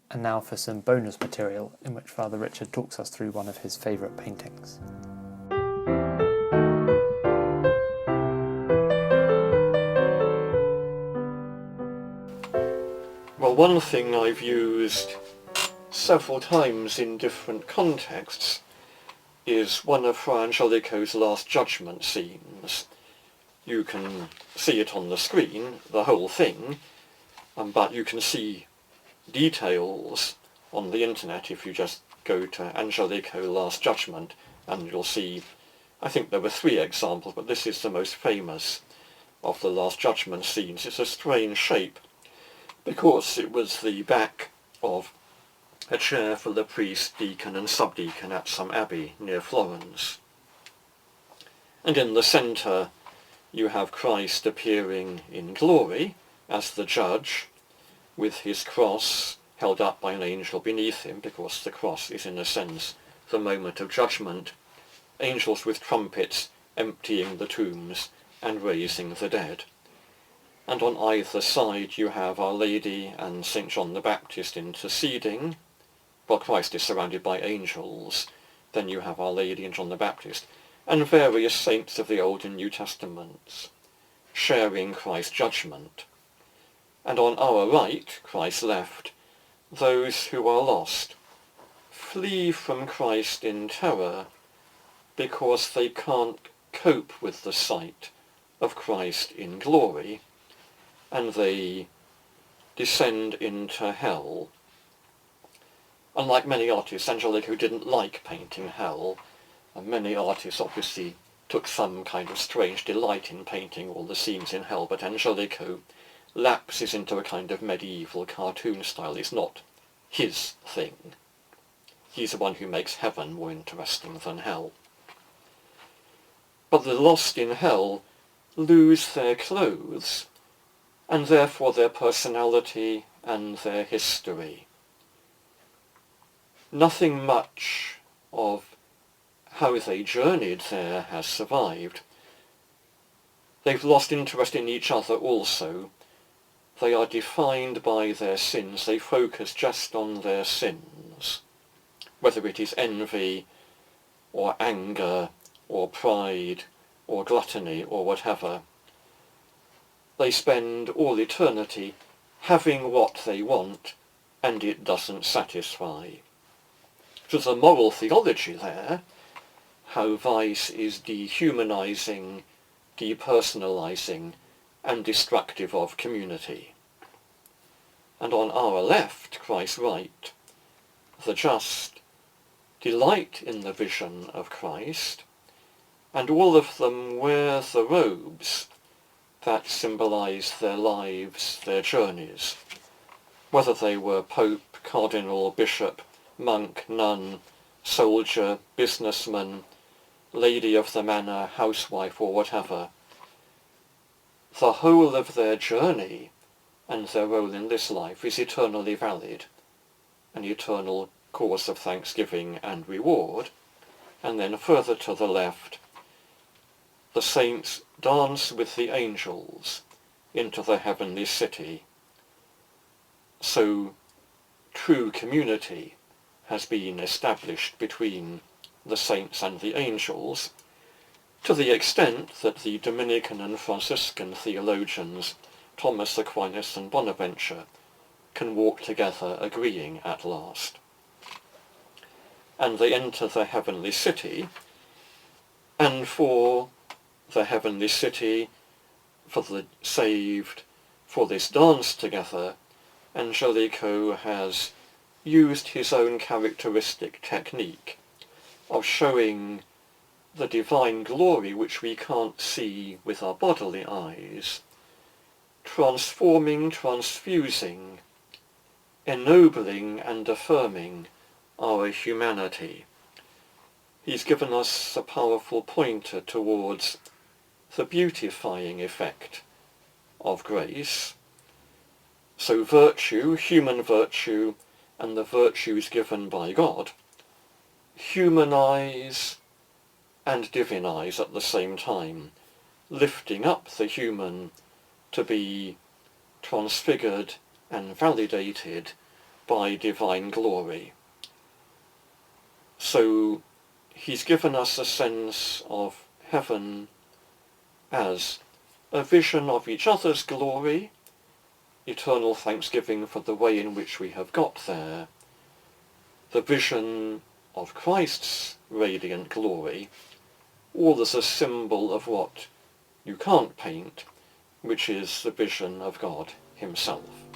And now for some bonus material in which Father Richard talks us through one of his favourite paintings. Well, one thing I've used several times in different contexts is one of Fra Angelico's Last Judgment scenes. You can see it on the screen, the whole thing, but you can see details on the internet if you just go to Angelico Last Judgment, and you'll see, I think there were 3 examples, but this is the most famous of the Last Judgment scenes. It's a strange shape because it was the back of a chair for the priest, deacon and subdeacon at some abbey near Florence. And in the centre you have Christ appearing in glory as the judge, with his cross held up by an angel beneath him, because the cross is in a sense the moment of judgment, angels with trumpets emptying the tombs and raising the dead. And on either side you have Our Lady and St. John the Baptist interceding, while Christ is surrounded by angels. Then you have Our Lady and John the Baptist, and various saints of the Old and New Testaments, sharing Christ's judgment. And on our right, Christ's left, those who are lost flee from Christ in terror because they can't cope with the sight of Christ in glory, and they descend into hell. Unlike many artists, Angelico didn't like painting hell, and many artists obviously took some kind of strange delight in painting all the scenes in hell, but Angelico lapses into a kind of medieval cartoon style. It's not his thing. He's the one who makes heaven more interesting than hell. But the lost in hell lose their clothes, and therefore their personality and their history. Nothing much of how they journeyed there has survived. They've lost interest in each other also. They are defined by their sins. They focus just on their sins, whether it is envy or anger or pride or gluttony or whatever. They spend all eternity having what they want, and it doesn't satisfy. There's a moral theology there, how vice is dehumanizing, depersonalizing, and destructive of community. And on our left, Christ's right, the just delight in the vision of Christ, and all of them wear the robes that symbolize their lives, their journeys, whether they were pope, cardinal, bishop, monk, nun, soldier, businessman, lady of the manor, housewife, or whatever. The whole of their journey and their role in this life is eternally valid, an eternal cause of thanksgiving and reward. And then further to the left, the saints dance with the angels into the heavenly city. So true community has been established between the saints and the angels, to the extent that the Dominican and Franciscan theologians Thomas Aquinas and Bonaventure can walk together agreeing at last. And they enter the heavenly city, and for the heavenly city, for the saved, for this dance together, Angelico has used his own characteristic technique of showing the divine glory which we can't see with our bodily eyes, transforming, transfusing, ennobling and affirming our humanity. He's given us a powerful pointer towards the beautifying effect of grace. So virtue, human virtue, and the virtues given by God humanize and divinize at the same time, lifting up the human to be transfigured and validated by divine glory. So he's given us a sense of heaven as a vision of each other's glory, eternal thanksgiving for the way in which we have got there, the vision of Christ's radiant glory, all as a symbol of what you can't paint, which is the vision of God himself.